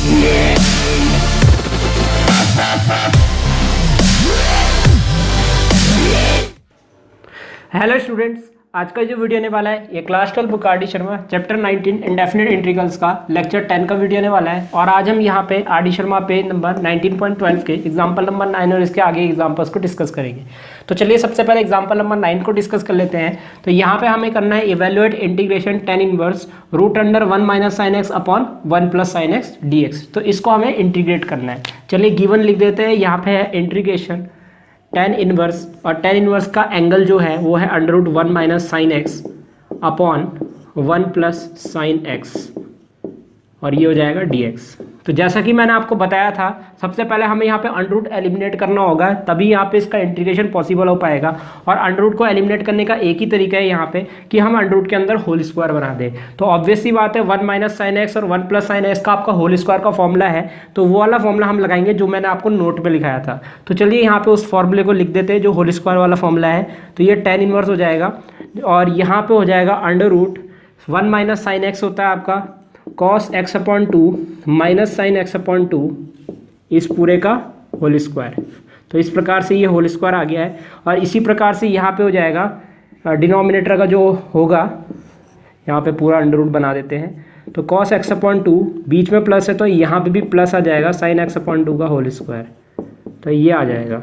Hello students, आज का जो वीडियो आने वाला है ये class 12 book R D Sharma chapter 19 indefinite integrals का लेक्चर 10 का वीडियो आने वाला है। और आज हम यहाँ पे R D Sharma page number 19.12 के एग्जाम्पल नंबर 9 और इसके आगे एग्जाम्पल्स को डिस्कस करेंगे। तो चलिए सबसे पहले एग्जाम्पल नंबर 9 को डिस्कस कर लेते हैं। तो यहाँ पे हमें करना है evaluate integration tan inverse root under 1 minus sine x upon 1 plus sine x d x. तो इसको हमें इंटीग्रेट करना है। चलिए गिवन लिख देते हैं। यहाँ पे है इंटीग्रेशन tan इनवर्स, और tan इनवर्स का एंगल जो है वो है under root 1 minus sine x upon 1 plus sine x, और ये हो जाएगा dx। तो जैसा कि मैंने आपको बताया था, सबसे पहले हमें यहाँ पे अंडर रूट एलिमिनेट करना होगा, तभी यहाँ पे इसका इंटीग्रेशन पॉसिबल हो पाएगा। और अंडर रूट को एलिमिनेट करने का एक ही तरीका है यहाँ पे कि हम अंडर रूट के अंदर होल स्क्वायर बना दें। तो ऑब्वियस सी बात है 1 माइनस साइन एक्स और 1 प्लस साइन एक्स का आपका होल स्क्वायर का फॉर्मूला है, तो वो वाला फॉर्मूला हम लगाएंगे जो मैंने आपको नोट पे लिखाया था। तो चलिए यहाँ पे उस फॉर्मूले को लिख देते हैं जो होल स्क्वायर वाला फॉर्मूला है। तो ये tan इनवर्स हो जाएगा, और यहाँ पे हो जाएगा under root 1 minus sine x होता है आपका cos x upon 2 minus sine x upon 2 इस पूरे का होल स्क्वायर। तो इस प्रकार से ये होल स्क्वायर आ गया है। और इसी प्रकार से यहाँ पे हो जाएगा डिनोमिनेटर का जो होगा, यहाँ पे पूरा अंडर रूट बना देते हैं। तो cos x अपॉन 2 बीच में प्लस है तो यहाँ पे भी प्लस आ जाएगा साइन एक्स अपॉन 2 का होल स्क्वायर। तो ये आ जाएगा।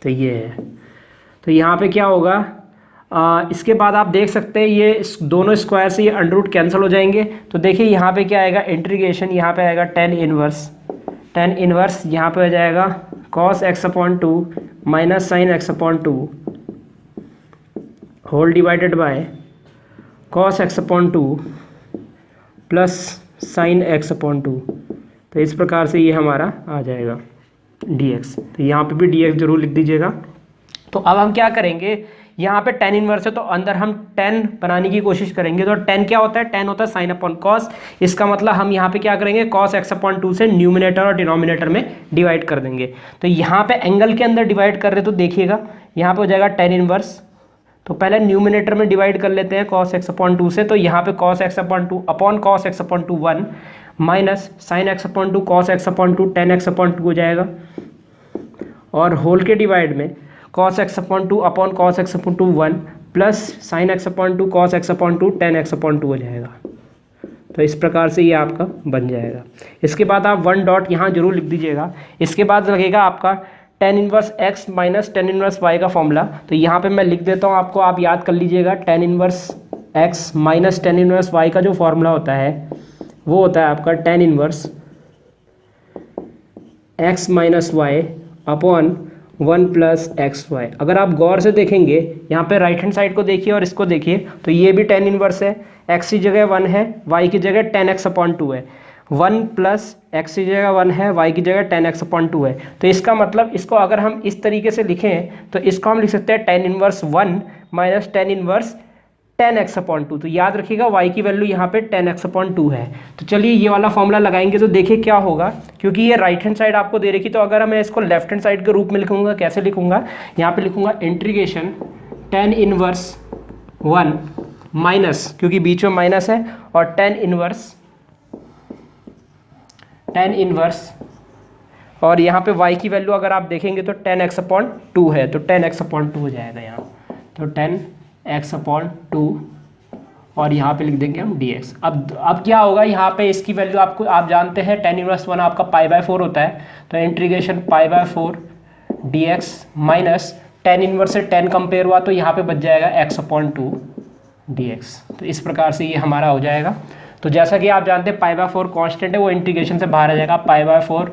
तो ये है। तो यहाँ पे क्या होगा, इसके बाद आप देख सकते हैं ये दोनों स्क्वायर से ये अंडर रूट कैंसिल हो जाएंगे। तो देखिए यहाँ पे क्या आएगा, इंटीग्रेशन यहाँ पे आएगा tan इनवर्स यहाँ पे हो जाएगा cos x upon 2 minus sine x upon 2 whole divided by cos x upon 2 plus sine x upon 2। तो इस प्रकार से ये हमारा आ जाएगा dx। तो यहाँ पे भी dx जरूर लिख दीजिएगा। तो अब हम क्या करेंगे, यहाँ पे tan इनवर्स है तो अंदर हम tan बनाने की कोशिश करेंगे। तो tan क्या होता है, tan होता है साइन अपॉन कॉस। इसका मतलब हम यहाँ पे क्या करेंगे, cos x अपॉन 2 से न्यूमिनेटर और डिनोमिनेटर में डिवाइड कर देंगे। तो यहाँ पे एंगल के अंदर डिवाइड कर रहे तो देखिएगा यहाँ पे हो जाएगा tan इनवर्स। तो पहले न्यूमिनेटर में डिवाइड कर लेते हैं cos x अपॉन 2 से। तो यहाँ पे cos x upon 2 upon cos x upon 2 1 minus sine x upon 2 cos x upon 2 tan x upon 2 हो जाएगा। और होल के डिवाइड में cos x upon 2 upon cos x upon 2 1 plus sine x upon 2 cos x upon 2 tan x upon 2 हो जाएगा। तो इस प्रकार से ये आपका बन जाएगा। इसके बाद आप 1 डॉट यहाँ जरूर लिख दीजिएगा। इसके बाद लगेगा आपका tan inverse x minus tan inverse y का फॉर्मूला। तो यहाँ पे मैं लिख देता हूँ आपको, आप याद कर लीजिएगा। tan inverse x minus tan inverse y का जो फॉर्मूला होता है वो होता है आपका tan inverse x minus y upon 1 plus x y. अगर आप गौर से देखेंगे यहाँ पे राइट हैंड साइड को देखिए और इसको देखिए, तो ये भी tan इनवर्स है। x की जगह 1 है, y की जगह tan x अपॉन 2 है। 1 प्लस x की जगह 1 है, y की जगह tan x अपॉन 2 है। तो इसका मतलब इसको अगर हम इस तरीके से लिखें तो इसको हम लिख सकते हैं tan inverse 1 minus tan inverse tan x upon 2। तो याद रखिएगा y की वैल्यू यहाँ पे tan x अपॉन 2 है। तो चलिए ये वाला फॉर्मूला लगाएंगे तो देखिए क्या होगा, क्योंकि ये राइट हैंड साइड आपको दे रखी। तो अगर मैं इसको लेफ्ट हैंड साइड के रूप में लिखूंगा, कैसे लिखूंगा, यहाँ पे लिखूंगा इंटीग्रेशन tan इनवर्स 1 माइनस, क्योंकि बीच में माइनस है, और tan इनवर्स और यहाँ पे y की वैल्यू अगर आप देखेंगे तो tan x अपॉन 2 है। तो tan x अपॉन 2 हो जाएगा यहाँ। तो tan x अपॉन 2 और यहाँ पे लिख देंगे हम dx। अब क्या होगा, यहाँ पे इसकी वैल्यू आपको आप जानते हैं tan इनवर्स 1 आपका π/4 होता है। तो integration π/4 dx minus tan inverse से tan कंपेयर हुआ तो यहाँ पे बच जाएगा x अपॉन 2 dx। तो इस प्रकार से ये हमारा हो जाएगा। तो जैसा कि आप जानते हैं π/4 कॉन्स्टेंट है, वो इंटीग्रेशन से बाहर आ जाएगा। π/4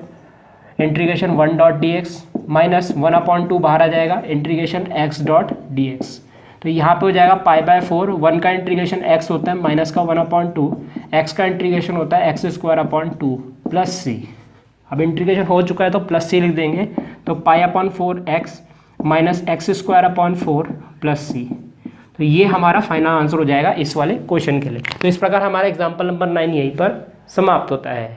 integration 1 dot dx minus 1 upon 2 बाहर आ जाएगा इंटीग्रेशन x डॉट dx। तो यहाँ पे हो जाएगा π/4, 1 का इंटीग्रेशन x होता है माइनस का 1 अपॉन 2, x का इंटीग्रेशन होता है x square upon 2 plus c। अब इंटीग्रेशन हो चुका है तो प्लस c लिख देंगे। तो π/4 x minus x square upon 4 plus c। तो ये हमारा फाइनल आंसर हो जाएगा इस वाले क्वेश्चन के लिए। तो इस प्रकार हमारा एग्जाम्पल नंबर 9 यहीं पर समाप्त होता है।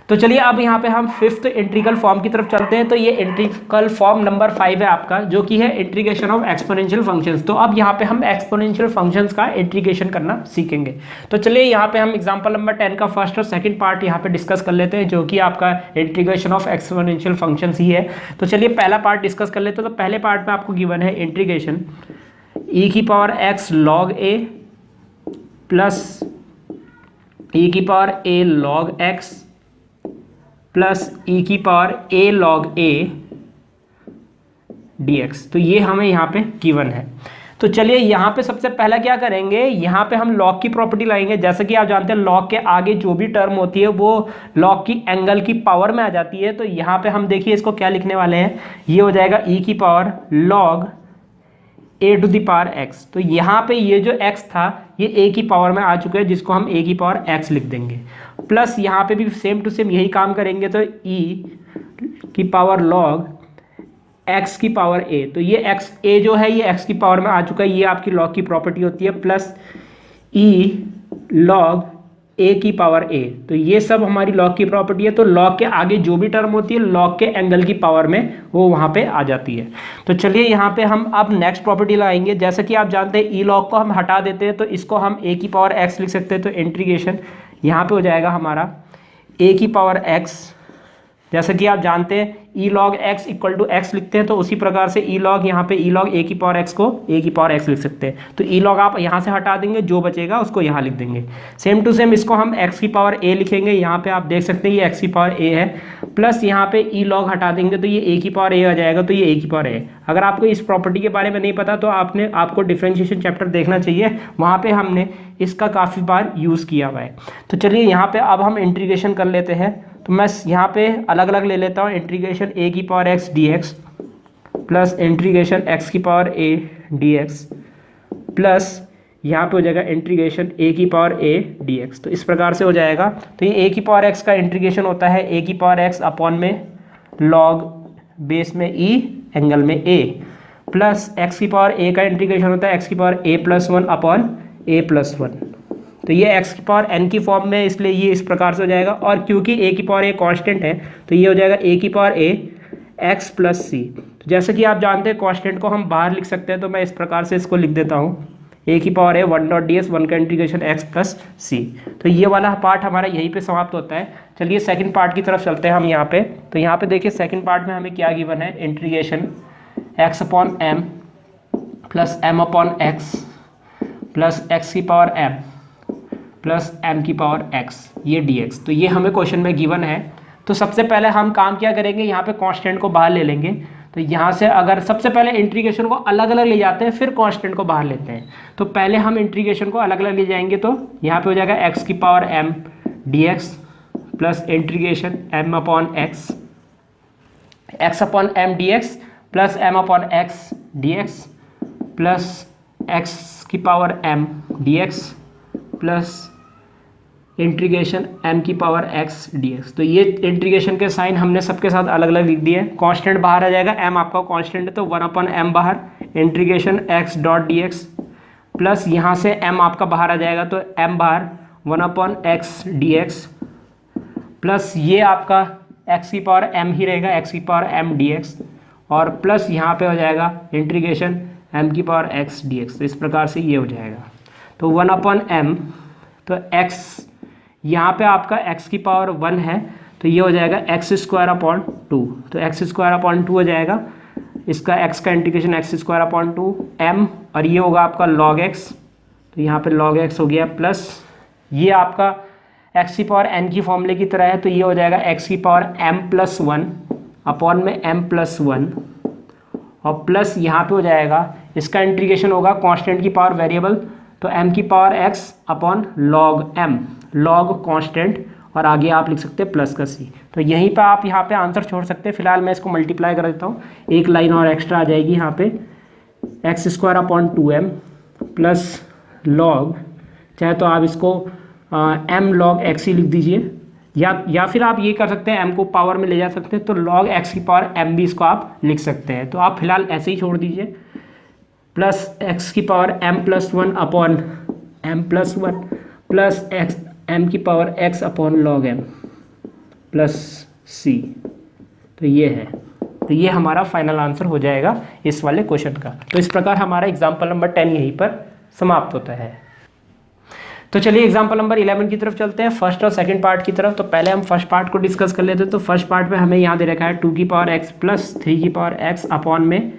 तो चलिए अब यहाँ पे हम फिफ्थ इंटीग्रल फॉर्म की तरफ चलते हैं। तो ये इंटीग्रल फॉर्म नंबर 5 है आपका, जो कि है इंटीग्रेशन ऑफ एक्सपोनेंशियल फंक्शंस। तो अब यहाँ पे हम एक्सपोनेंशियल फंक्शंस का इंटीग्रेशन करना सीखेंगे। तो चलिए यहाँ पे हम एग्जांपल नंबर 10 का फर्स्ट और सेकंड पार्ट यहाँ पे डिस्कस कर लेते हैं, जो कि आपका इंटीग्रेशन ऑफ एक्सपोनेंशियल फंक्शंस ही है। तो चलिए पहला पार्ट डिस्कस कर लेते हैं। तो पहले पार्ट में आपको गिवन है इंटीग्रेशन e की power x log a plus e की power a log x plus e की power a log a dx। तो ये हमें यहाँ पे गिवन है। तो चलिए यहाँ पे सबसे पहला क्या करेंगे, यहाँ पे हम log की प्रॉपर्टी लाएंगे। जैसे कि आप जानते हैं log के आगे जो भी टर्म होती है वो log की एंगल की पावर में आ जाती है। तो यहाँ पे हम देखिए इसको क्या लिखने वाले हैं, ये हो जाएगा e की power log a to the power x। तो यहाँ पे ये जो x था ये a की पावर में आ चुका है, जिसको हम a की पावर x लिख देंगे। प्लस यहाँ पे भी सेम टू सेम यही काम करेंगे। तो e की पावर log x की पावर a, तो ये x a जो है ये x की पावर में आ चुका है, ये आपकी log की प्रॉपर्टी होती है। प्लस e log a की पावर a, तो ये सब हमारी log की प्रॉपर्टी है। तो log के आगे जो भी टर्म होती है log के एंगल की पावर में वो वहाँ पे आ जाती है। तो चलिए यहाँ पे हम अब नेक्स्ट प्रॉपर्टी लाएंगे। जैसे कि आप जानते हैं e log को हम हटा देते हैं, तो इसको हम a की पावर x लिख सकते हैं। तो इंटीग्रेशन यहाँ पे हो जाएगा हमारा a की पावर x। जैसा कि आप जानते हैं e log x equal to x लिखते हैं, तो उसी प्रकार से e log यहाँ पे e log a की पावर x को a की पावर x लिख सकते हैं। तो e log आप यहाँ से हटा देंगे, जो बचेगा उसको यहाँ लिख देंगे। सेम टू सेम इसको हम x की पावर a लिखेंगे। यहाँ पे आप देख सकते हैं ये x की पावर a है। प्लस यहाँ पे e log हटा देंगे तो ये a की पावर a आ जाएगा, तो ये a की पावर a। अगर आपको इस प्रॉपर्टी के बारे में नहीं पता तो आपको डिफरेंशिएशन चैप्टर देखना चाहिए, वहाँ पर हमने इसका काफ़ी बार यूज़ किया हुआ है। तो चलिए यहाँ पर अब हम इंटीग्रेशन कर लेते हैं। तो मैं यहाँ पे अलग अलग ले लेता हूँ, इंटीग्रेशन a की power x dx plus integration x की पावर a dx प्लस यहाँ पे हो जाएगा इंटीग्रेशन a की पावर a dx। तो इस प्रकार से हो जाएगा। तो ये a की पावर x का इंटीग्रेशन होता है a की पावर x अपॉन में log बेस में e एंगल में a, प्लस x की पावर a का इंटीग्रेशन होता है x की power a plus 1 upon a plus 1। तो ये x की पावर n की फॉर्म में, इसलिए ये इस प्रकार से हो जाएगा। और क्योंकि a की पावर a कांस्टेंट है तो ये हो जाएगा a की power a x plus C. तो जैसे कि आप जानते हैं कांस्टेंट को हम बाहर लिख सकते हैं, तो मैं इस प्रकार से इसको लिख देता हूँ a की power a 1 dot D S 1 का इंटीग्रेशन x प्लस सी। तो ये वाला पार्ट हमारा यहीं पे समाप्त होता है। चलिए सेकंड पार्ट की तरफ चलते हैं हम यहाँ पे। तो यहाँ पे देखिए सेकंड पार्ट में हमें क्या गिवन है, integration x upon m plus m upon x plus x की पावर m प्लस m की पावर x ये dx। तो ये हमें क्वेश्चन में गिवन है। तो सबसे पहले हम काम क्या करेंगे, यहाँ पे कांस्टेंट को बाहर ले लेंगे। तो यहाँ से अगर सबसे पहले इंटीग्रेशन को अलग अलग ले जाते हैं फिर कांस्टेंट को बाहर लेते हैं। तो पहले हम इंटीग्रेशन को अलग अलग ले जाएंगे। तो यहाँ पे हो जाएगा x की power m dx plus integration m upon x upon m dx plus m upon x dx plus x की power m dx plus integration m की पावर x dx। तो ये इंटीग्रेशन के साइन हमने सबके साथ अलग अलग लिख दिए। कांस्टेंट बाहर आ जाएगा, m आपका कांस्टेंट है तो 1 अपॉन m बाहर, integration x dot dx plus यहाँ से m आपका बाहर आ जाएगा तो m बाहर 1 अपॉन x dx प्लस ये आपका x की पावर m ही रहेगा, x की पावर m dx और प्लस यहाँ पे हो जाएगा इंटीग्रेशन m की पावर x dx। तो इस प्रकार से ये हो जाएगा। तो 1 अपॉन m, तो x यहाँ पे आपका x की पावर 1 है तो ये हो जाएगा x स्क्वायर अपॉन 2। तो x स्क्वायर अपॉन 2 हो जाएगा, इसका x का integration x square upon 2 m और ये होगा आपका log x। तो यहाँ पे log x हो गया प्लस ये आपका x की पावर n की फॉर्मूले की तरह है तो ये हो जाएगा x की पावर m प्लस 1 अपॉन में m प्लस 1 और प्लस यहाँ पे हो जाएगा इसका इंटीग्रेशन होगा कांस्टेंट की पावर वेरिएबल तो m की power x upon log m, log constant और आगे आप लिख सकते हैं प्लस का c। तो यहीं पे आप यहाँ पे आंसर छोड़ सकते हैं। फिलहाल मैं इसको मल्टीप्लाई कर देता हूँ, एक लाइन और एक्स्ट्रा आ जाएगी यहाँ पे x square upon 2m plus log, चाहे तो आप इसको m log x ही लिख दीजिए या फिर आप ये कर सकते हैं m को पावर में ले जा सकते हैं तो log x की पावर m भी इसको आप लिख सकते हैं। तो आप फिलहाल ऐसे ही छोड़ दीजिए प्लस x की power m plus 1 upon m plus 1 plus x m की power x upon log m plus C. तो ये है, तो ये हमारा फाइनल आंसर हो जाएगा इस वाले क्वेश्चन का। तो इस प्रकार हमारा एग्जाम्पल नंबर 10 यहीं पर समाप्त होता है। तो चलिए एग्जाम्पल नंबर 11 की तरफ चलते हैं, फर्स्ट और सेकंड पार्ट की तरफ। तो पहले हम फर्स्ट पार्ट को डिस्कस कर लेते हैं। तो फर्स्ट पार्ट में हमें यहाँ दे रखा है 2 की पावर x प्लस 3 की पावर x अपॉन में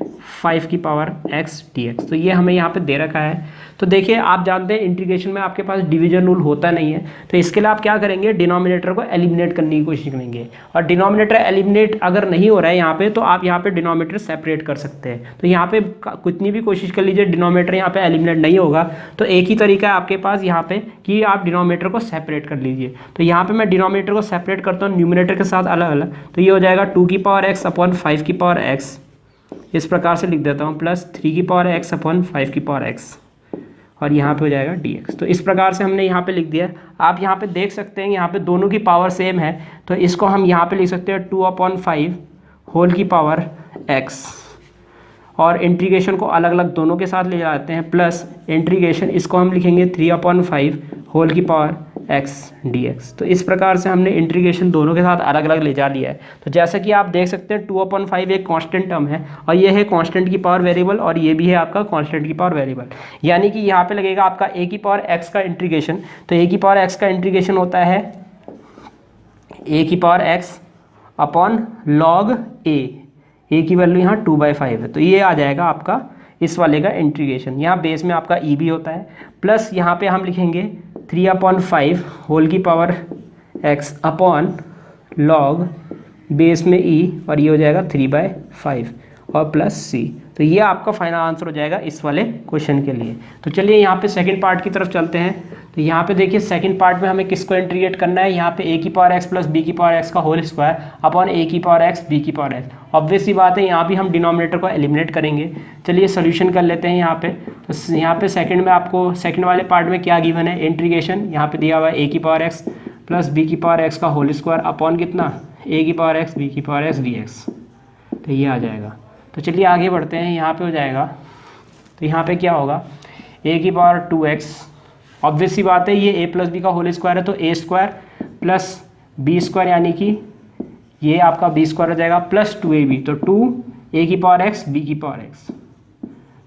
5 की पावर x dx। तो ये हमें यहाँ पे दे रखा है। तो देखिए आप जानते हैं इंटीग्रेशन में आपके पास डिवीजन रूल होता नहीं है, तो इसके लिए आप क्या करेंगे, डिनोमिनेटर को एलिमिनेट करने की कोशिश करेंगे। और डिनोमिनेटर एलिमिनेट अगर नहीं हो रहा है यहाँ पे, तो आप यहाँ पे डिनोमिनेटर सेपरेट कर सकते हैं। तो यहाँ पे कितनी भी कोशिश कर लीजिए, डिनोमिनेटर यहाँ पे एलिमिनेट नहीं होगा। तो एक ही तरीका है आपके पास यहाँ पे कि आप डिनोमिनेटर को सेपरेट कर लीजिए। तो यहाँ पे मैं डिनोमिनेटर को सेपरेट करता हूँ न्यूमिनेटर के साथ अलग अलग। तो ये हो जाएगा 2 की पावर x अपॉन 5 की पावर x, इस प्रकार से लिख देता हूँ, प्लस 3 की पावर x अपॉन 5 की पावर x, और यहाँ पे हो जाएगा dx। तो इस प्रकार से हमने यहाँ पे लिख दिया। आप यहाँ पे देख सकते हैं यहाँ पे दोनों की पावर सेम है, तो इसको हम यहाँ पे लिख सकते हैं 2/5 होल की पावर x, और इंटीग्रेशन को अलग अलग दोनों के साथ ले जाते हैं, प्लस इंटीग्रेशन इसको हम लिखेंगे 3/5 होल की पावर x dx। तो इस प्रकार से हमने इंटीग्रेशन दोनों के साथ अलग अलग ले जा लिया है। तो जैसा कि आप देख सकते हैं 2/5 एक कांस्टेंट टर्म है, और ये है कांस्टेंट की पावर वेरिएबल, और ये भी है आपका कांस्टेंट की पावर वेरिएबल। यानी कि यहाँ पे लगेगा आपका a की पावर x का इंटीग्रेशन। तो a की पावर x का इंटीग्रेशन होता है a की power x upon log a की वैल्यू यहाँ 2/5 है। तो ये आ जाएगा आपका इस वाले का इंटीग्रेशन। यहाँ बेस में आपका e भी होता है, प्लस यहाँ पे हम लिखेंगे 3/5 होल की power x upon log base में e, और ये हो जाएगा 3/5 और प्लस c। तो ये आपका फाइनल आंसर हो जाएगा इस वाले क्वेश्चन के लिए। तो चलिए यहाँ पे सेकंड पार्ट की तरफ चलते हैं। तो यहाँ पे देखिए सेकंड पार्ट में हमें किसको इंटीग्रेट करना है, यहाँ पे a की पावर x प्लस b की पावर x का होल स्क्वायर अपॉन a की पावर x b की पावर x। ऑब्वियस सी बात है यहाँ भी हम डिनोमिनेटर को एलिमिनेट करेंगे। चलिए सोल्यूशन कर लेते हैं यहाँ पे। तो यहाँ पे सेकंड में आपको सेकंड वाले पार्ट में क्या गिवन है, इंटीग्रेशन यहाँ पे दिया हुआ है a की पावर x प्लस b की पावर x का होल स्क्वायर अपॉन कितना, a की पावर x b की पावर x dx। तो ये आ जाएगा। तो चलिए आगे बढ़ते हैं। यहाँ पे हो जाएगा, तो यहाँ पे क्या होगा, a की पावर 2x, ऑब्वियस सी बात है ये a प्लस बी का होल स्क्वायर है, तो a square plus b square, यानी कि ये आपका b स्क्वायर हो जाएगा प्लस 2ab, तो 2 a की पावर x b की पावर x।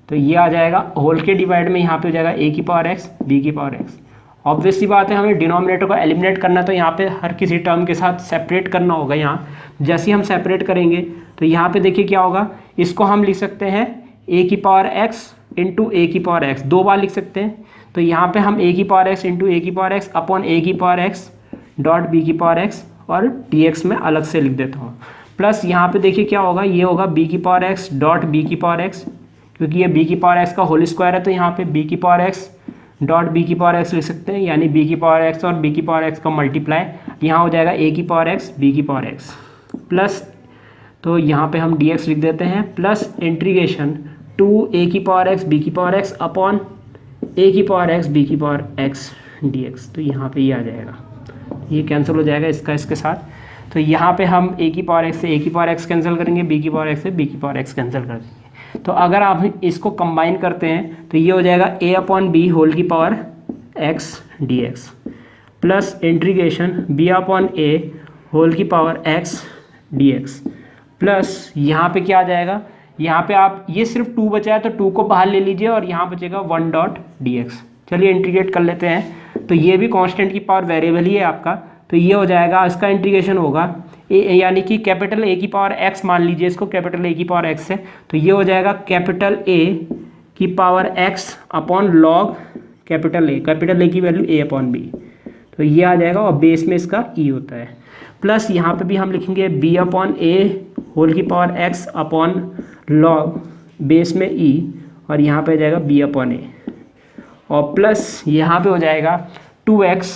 तो ये आ जाएगा होल के डिवाइड में, यहाँ पे हो जाएगा a की पावर x b की पावर x। ऑब्वियस सी बात है हमें डिनोमिनेटर को एलिमिनेट करना, तो यहाँ पे हर किसी टर्म के साथ सेपरेट करना होगा। यहाँ जैसे ही हम सेपरेट करेंगे तो यहाँ पे देखिए क्या होगा, इसको हम लिख सकते हैं a की पावर x इंटू a की पावर x, दो बार लिख सकते हैं। तो यहाँ पे हम a की पावर x इंटू a की पावर x अपॉन a की पावर x डॉट b की पावर x, और dx में अलग से लिख देता हूँ। प्लस यहाँ पे देखिए क्या होगा, ये होगा b की पावर x डॉट b की पावर x, क्योंकि ये b की पावर x का होल स्क्वायर है, तो यहाँ पे b की पावर x डॉट b की पावर x लिख सकते हैं, यानी b की पावर x और b की पावर x का मल्टीप्लाई, यहाँ हो जाएगा a की पावर x b की पावर x प्लस, तो यहाँ पे हम dx लिख देते हैं, प्लस इंटीग्रेशन 2a की पावर x b की पावर x अपॉन a की पावर x b की पावर x dx। तो यहाँ पे ये आ जाएगा, ये कैंसिल हो जाएगा इसका इसके साथ। तो यहाँ पे हम a की पावर x से a की पावर x कैंसिल करेंगे, b की पावर x से b की पावर x कैंसिल कर देंगे। तो अगर आप इसको कंबाइन करते हैं तो ये हो जाएगा a अपॉन b होल की power x dx plus integration b upon a whole की पावर x dx प्लस यहाँ पे क्या आ जाएगा, यहाँ पे आप ये सिर्फ 2 बचा है तो 2 को बाहर ले लीजिए, और यहाँ बचेगा 1 डॉट dx। चलिए इंटीग्रेट कर लेते हैं। तो ये भी कांस्टेंट की पावर वेरिएबल ही है आपका, तो ये हो जाएगा, इसका इंटीग्रेशन होगा यानी कि कैपिटल A की पावर x मान लीजिए इसको, कैपिटल A की पावर x है, तो ये हो जाएगा कैपिटल A की power x upon log capital A की वैल्यू a अपॉन b। तो ये आ जाएगा, और बेस में इसका e होता है, प्लस यहाँ पे भी हम लिखेंगे b अपॉन a होल की power x upon log base में e, और यहाँ पे आ जाएगा b अपॉन a, और प्लस यहाँ पे हो जाएगा 2x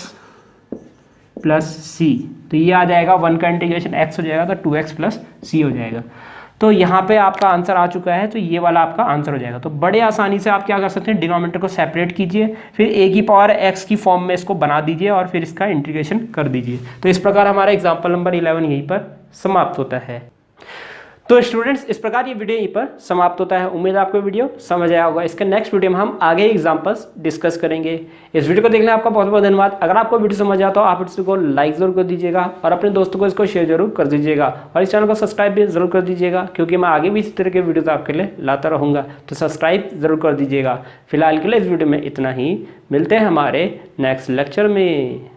प्लस c। तो ये आ जाएगा 1 का इंटीग्रेशन x हो जाएगा, तो 2x प्लस c हो जाएगा। तो यहाँ पे आपका आंसर आ चुका है, तो ये वाला आपका आंसर हो जाएगा। तो बड़े आसानी से आप क्या कर सकते हैं, डिनोमिनेटर को सेपरेट कीजिए, फिर a की पावर x की फॉर्म में इसको बना दीजिए, और फिर इसका इंटीग्रेशन कर दीजिए। तो इस प्रकार हमारा एग्जाम्पल नंबर 11 यहीं पर समाप्त होता है। तो स्टूडेंट्स इस प्रकार ये वीडियो यहीं पर समाप्त होता है। उम्मीद है आपको वीडियो समझ आया होगा। इसके नेक्स्ट वीडियो में हम आगे एग्जांपल्स डिस्कस करेंगे। इस वीडियो को देखने आपका बहुत बहुत धन्यवाद। अगर आपको वीडियो समझ आया तो आप इसको लाइक जरूर कर दीजिएगा और अपने दोस्तों को इसको शेयर जरूर कर दीजिएगा और इस चैनल को सब्सक्राइब भी जरूर कर दीजिएगा, क्योंकि मैं आगे भी इसी तरह के वीडियोज आपके लिए लाता रहूँगा। तो सब्सक्राइब जरूर कर दीजिएगा। फिलहाल के लिए इस वीडियो में इतना ही। मिलते हैं हमारे नेक्स्ट लेक्चर में।